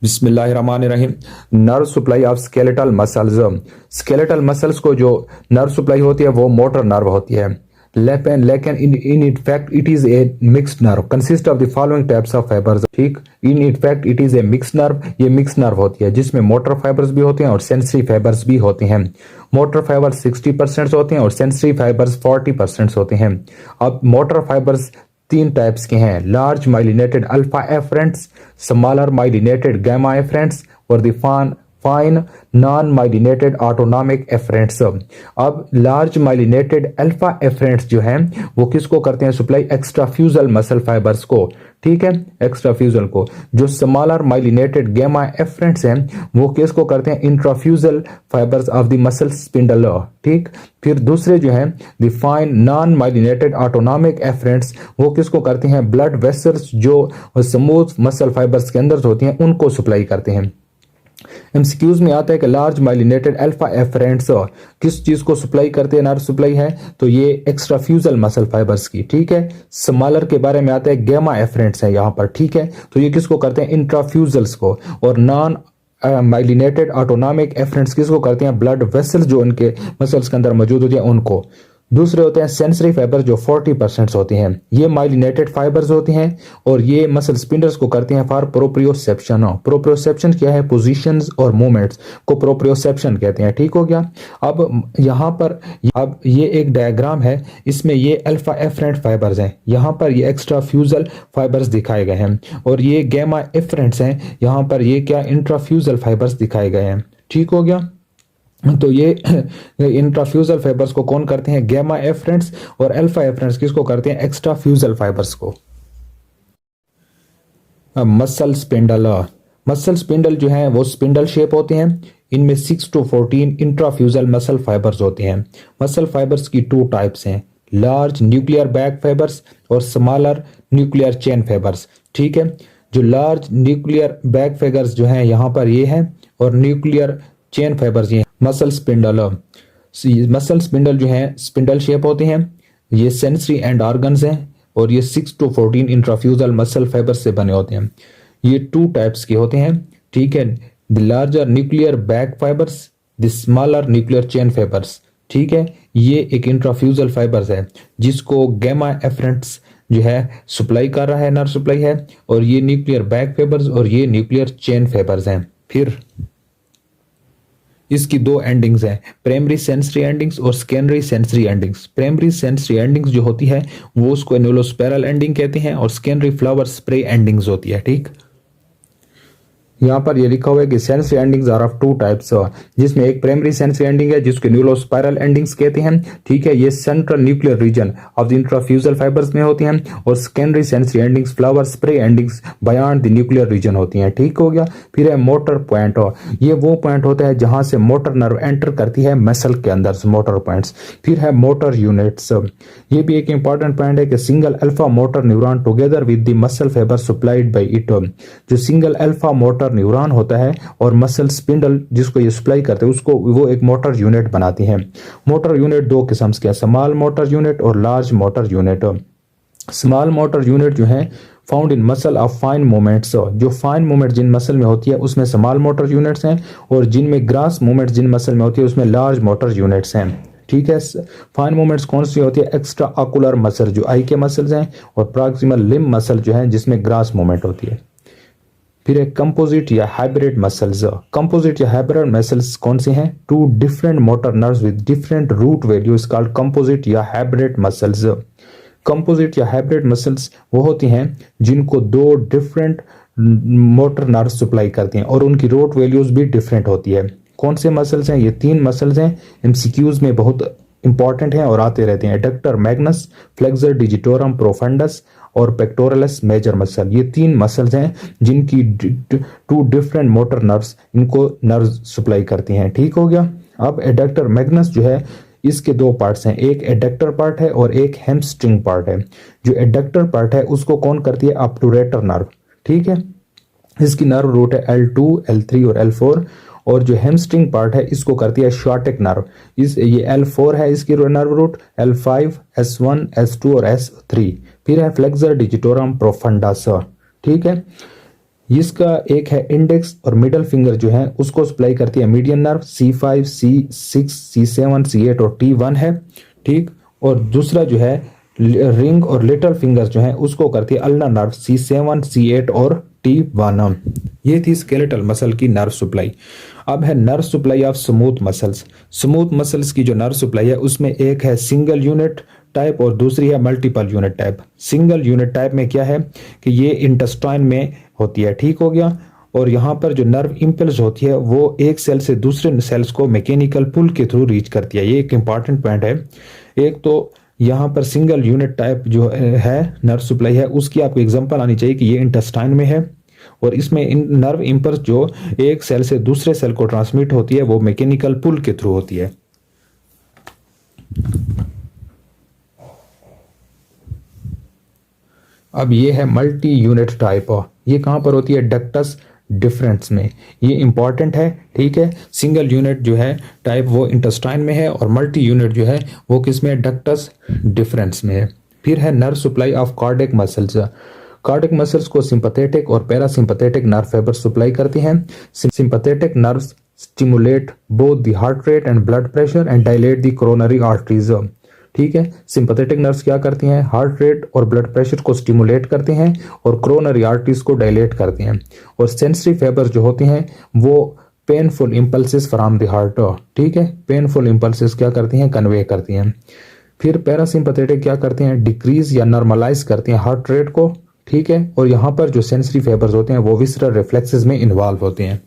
बिस्मिल्लाहिर्रहमानिर्रहीम। Nerve supply of skeletal muscles. Skeletal muscles को जो नर्व सप्लाई होती है वो मोटर नर्व होती है, लेकिन in effect it is a mixed nerve consist of the following types of fibres. ठीक, in effect it is a mixed nerve. ये मिक्स नर्व होती है जिसमें मोटर फाइबर्स भी होते हैं और सेंसरी फाइबर्स भी होते हैं। मोटर फाइबर्स 60% होते हैं और सेंसरी फाइबर्स 40% होते हैं। अब मोटर फाइबर्स तीन टाइप्स के हैं, large myelinated alpha efferents, smaller myelinated gamma efferents और the fine non myelinated autonomic efferents. अब लार्ज माइलिनेटेड अल्फा एफरेंट्स जो हैं वो किसको करते हैं सप्लाई? एक्स्ट्राफ्यूजल मसल फाइबर्स को। ठीक है, एक्स्ट्राफ्यूजल को। जो स्मॉलर माइलिनेटेड गामा एफरेंट्स हैं वो किसको करते हैं? Intrafusal fibres of the muscle spindle. ठीक, फिर दूसरे जो हैं the fine non myelinated autonomic efferents वो किसको करते हैं? ब्लड वेसल्स जो स्मूथ मसल फाइबर्स के अंदर होती हैं उनको सप्लाई करते हैं। एमसीक्यूज में आता है कि लार्ज माइलिनेटेड अल्फा एफरेंट्स किस चीज को सप्लाई करते हैं? नर्व सप्लाई है तो ये एक्स्ट्राफ्यूजल मसल फाइबर्स की। ठीक है, स्मॉलर के बारे में आता है गामा एफरेंट्स है यहाँ पर। ठीक है, तो ये किसको करते हैं? इंट्राफ्यूजल्स को। और नॉन माइलिनेटेड ऑटोनॉमिक एफरेंट्स किसको करते हैं? ब्लड वेसल्स जो उनके मसल्स के अंदर मौजूद होती हैं उनको। दूसरे होते हैं सेंसरी फाइबर जो 40% होते हैं, ये माइलिनेटेड फाइबर्स होते हैं और ये मसल स्पिंडर्स को करते हैं फॉर प्रोप्रियोसेप्शन। प्रोप्रियोसेप्शन क्या है? पोजीशंस और मूवमेंट्स को प्रोप्रियोसेप्शन कहते हैं। ठीक हो गया। अब यहाँ पर अब ये एक डायग्राम है, इसमें ये अल्फा एफरेंट फाइबर्स हैं, यहाँ पर ये एक्स्ट्रा फ्यूजल फाइबर्स दिखाए गए हैं और ये गैमा एफरेंट्स हैं, यहाँ पर ये क्या इंट्राफ्यूजल फाइबर्स दिखाए गए हैं। ठीक हो गया। तो ये इंट्राफ्यूजल फाइबर्स को कौन करते हैं? Gamma efferents. और अल्फा एफरेंट्स किसको करते हैं? एक्स्ट्राफ्यूजल फाइबर्स को। Muscle spindle. मसल स्पिंडल जो है वो स्पिंडल शेप होते हैं, इनमें 6 to 14 इंट्राफ्यूजल मसल फाइबर्स होते हैं। मसल फाइबर्स की 2 टाइप्स हैं, लार्ज न्यूक्लियर बैक फाइबर्स और स्मॉलर न्यूक्लियर चेन फाइबर्स। ठीक है, जो लार्ज न्यूक्लियर बैक फाइबर्स जो हैं यहाँ पर ये हैं और न्यूक्लियर चेन फाइबर्स ये मसल स्पिंडल। मसल स्पिंडल जो है स्पिंडल शेप होते हैं, ये सेंसरी एंड ऑर्गन्स हैं और ये 6 to 14 इंट्राफ्यूजल मसल फाइबर्स से बने होते हैं। ये 2 टाइप्स के होते हैं। ठीक है, the larger nuclear back fibres, the smaller nuclear chain fibres. ठीक है, ये एक इंट्राफ्यूजल फाइबर्स है जिसको गैमा एफरेंट्स जो है सप्लाई कर रहा है, नर्व सप्लाई है, और ये न्यूक्लियर बैक फाइबर्स और ये न्यूक्लियर चेन फाइबर्स हैं। फिर इसकी 2 एंडिंग्स हैं, प्राइमरी सेंसरी एंडिंग्स और secondary sensory endings. Primary sensory endings जो होती है वो उसको एनुलोस्पेरल एंडिंग कहते हैं और सेकेंडरी फ्लावर स्प्रे एंडिंग्स होती है। ठीक, यहाँ पर ये लिखा हुआ है कि sensory endings are of 2 types, जिसमें एक प्राइमरी सेंसरी एंडिंग है जिसको न्यूक्लियोस्पाइरल एंडिंग्स कहते हैं। ठीक है, ये central nuclear region of the intrafusal fibres में होती हैं और secondary sensory endings flower spray endings beyond the nuclear region होती हैं। ठीक हो गया। फिर है मोटर पॉइंट, ये वो पॉइंट होता है जहां से मोटर नर्व एंटर करती है मसल के अंदर, मोटर पॉइंट्स। फिर है मोटर यूनिट्स, ये भी एक इंपॉर्टेंट पॉइंट है कि single alpha motor neuron together with the muscle fibre supplied by it. जो सिंगल अल्फा मोटर न्यूरॉन होता है और मसल स्पिंडल जिसको ये सप्लाई करते हैं उसको वो एक मोटर यूनिट बनाती है। मोटर यूनिट 2 किस्म के हैं, स्मॉल मोटर यूनिट और large motor unit. Small motor unit जो है found in muscle of fine movements, जो फाइन मूवमेंट जिन मसल में होती है उसमें स्मॉल मोटर यूनिट्स हैं और जिनमें ग्रास मूवमेंट जिन मसल में होती है उसमें लार्ज मोटर यूनिट्स हैं। ठीक है, फाइन मूवमेंट्स कौन सी होती है? एक्स्ट्रा ऑकुलर मसल जो आई के मसल्स हैं और प्रॉक्सिमल लिम्ब मसल जो है जिसमें ग्रास मूवमेंट होती है। फिर एक कंपोजिट या हाइब्रिड मसल्स। कंपोजिट या हाइब्रिड मसल्स कौन से हैं? 2 different motor nerves with different root values called composite या हाइब्रिड मसल्स। कंपोजिट या हाइब्रिड मसल्स वो होती हैं जिनको 2 डिफरेंट मोटर नर्व सप्लाई करती हैं और उनकी रूट वैल्यूज भी डिफरेंट होती है। कौन से मसल्स हैं? ये 3 मसल्स हैं, एमसीक्यूज में बहुत इंपॉर्टेंट हैं और आते रहते हैं। Adductor Magnus, flexor digitorum profundis और पेक्टोरलिस मेजर मसल, ये 3 मसल्स हैं जिनकी 2 डिफरेंट मोटर नर्व्स इनको नर्व सप्लाई करती हैं। ठीक हो गया। अब एडक्टर मैग्नस जो है इसके 2 पार्ट्स हैं, एक एडक्टर पार्ट है और एक हैमस्ट्रिंग पार्ट है। जो एडक्टर पार्ट है उसको कौन करती है? Obturator nerve. ठीक है, इसकी नर्व रूट है L2, L3 और L4 और जो हैमस्ट्रिंग पार्ट है इसको करती है शॉर्टेक नर्व। ये L4 है इसकी nerve root, L5, S1, S2 और S3। फिर है फ्लेक्सर डिजिटोरम प्रोफंडस। ठीक है, इसका एक है इंडेक्स और मिडल फिंगर जो है उसको सप्लाई करती है median nerve C5, C6, C7, C8 और T1 है, ठीक। और दूसरा जो है रिंग और लिटिल फिंगर जो है उसको करती है अल्नर नर्व C7, C8 और T1। ये थी स्केलेटल मसल की नर्व सप्लाई। अब है nerve supply of smooth muscles. Smooth muscles की जो नर्व सप्लाई है उसमें एक है सिंगल यूनिट टाइप और दूसरी है multiple unit type. Single unit type में क्या है कि ये इंटेस्टाइन में होती है, ठीक हो गया। और यहाँ पर जो नर्व इंपल्स होती है वो एक सेल से दूसरे सेल्स को मैकेनिकल पुल के थ्रू रीच करती है। ये एक इंपॉर्टेंट पॉइंट है। एक तो यहाँ पर सिंगल यूनिट टाइप जो है नर्व सप्लाई है उसकी आपको एग्जांपल आनी चाहिए कि ये इंटेस्टाइन में है और इसमें नर्व इंपल्स जो एक सेल से दूसरे सेल को ट्रांसमिट होती है वो मैकेनिकल पुल के थ्रू होती है। अब ये है मल्टी यूनिट टाइप। ये कहां पर होती है? डक्टस डिफरेंस में। ये इंपॉर्टेंट है, ठीक है। सिंगल यूनिट जो है टाइप वो इंटेस्टाइन में है और मल्टी यूनिट जो है वो किस में है? डक्टस डिफरेंस में है। फिर है nerve supply of cardiac muscles. Cardiac muscles को सिंपैथेटिक और पैरासिम्पैथेटिक नर्व फाइबर सप्लाई करती हैं। Sympathetic nerves stimulate both the heart rate and blood pressure and dilate the coronary arteries, ठीक है। सिंपैथेटिक नर्व्स क्या करती हैं? हार्ट रेट और ब्लड प्रेशर को स्टिमुलेट करते हैं और कोरोनरी आर्टरीज को डायलेट करते हैं। और सेंसरी फाइबर जो होते हैं वो painful impulses from the heart, ठीक है। पेनफुल इंपल्सेस क्या करती हैं? कन्वे करती हैं। फिर पैरासिम्पैथेटिक क्या करते हैं? डिक्रीज या नॉर्मलाइज करते हैं हार्ट रेट को, ठीक है। और यहाँ पर जो सेंसरी फाइबर्स होते हैं वो विसरल रिफ्लेक्सेस में इन्वॉल्व होते हैं।